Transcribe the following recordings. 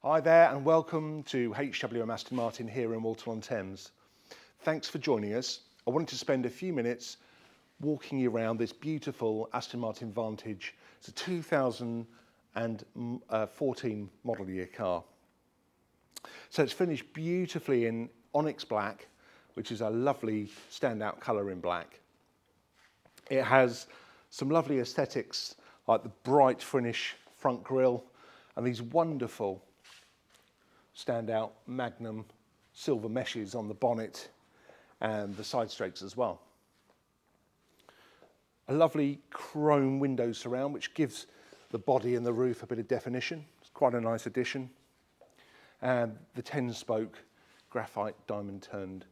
Hi there and welcome to HWM Aston Martin here in Walton-on-Thames. Thanks for joining us. I wanted to spend a few minutes walking you around this beautiful Aston Martin Vantage. It's a 2014 model year car. So it's finished beautifully in Onyx Black, which is a lovely standout colour in black. It has some lovely aesthetics like the bright finish front grille and these wonderful standout magnum silver meshes on the bonnet and the side strakes as well. A lovely chrome window surround which gives the body and the roof a bit of definition. It's quite a nice addition. And the 10-spoke graphite diamond turned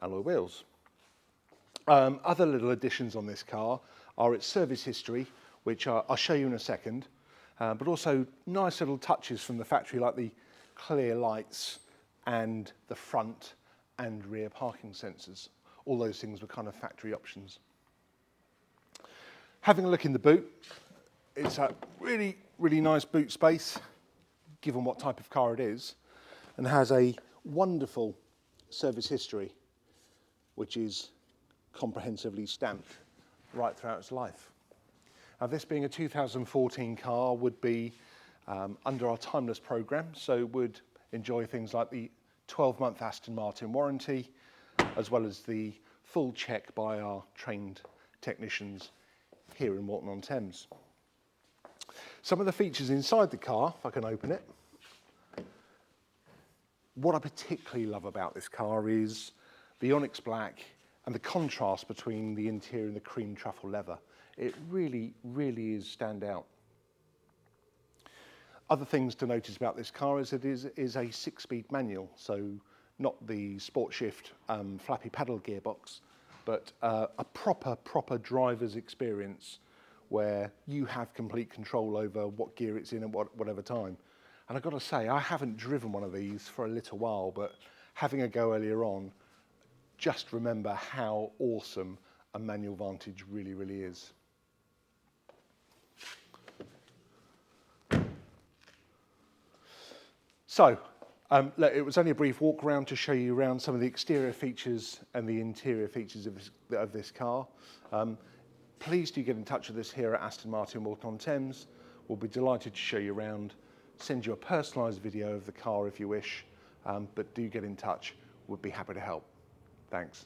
alloy wheels. Other little additions on this car are its service history, which I'll show you in a second, but also nice little touches from the factory like the clear lights and the front and rear parking sensors. All those things were kind of factory options. Having a look in the boot, it's a really nice boot space given what type of car it is, and has a wonderful service history which is comprehensively stamped right throughout its life. Now, this being a 2014 car would be under our timeless program, so would enjoy things like the 12-month Aston Martin warranty, as well as the full check by our trained technicians here in Walton-on-Thames. Some of the features inside the car, if I can open it. What I particularly love about this car is the Onyx Black and the contrast between the interior and the cream truffle leather. It really is standout. Other things to notice about this car is it is a 6-speed manual, so not the sport shift flappy paddle gearbox, but a proper driver's experience where you have complete control over what gear it's in at whatever time. And I've got to say, I haven't driven one of these for a little while, but having a go earlier on, just remember how awesome a manual Vantage really is. So, look, it was only a brief walk around to show you around some of the exterior features and the interior features of this car. Please do get in touch with us here at Aston Martin Walton-on-Thames. We'll be delighted to show you around, send you a personalised video of the car if you wish, but do get in touch. We'd be happy to help. Thanks.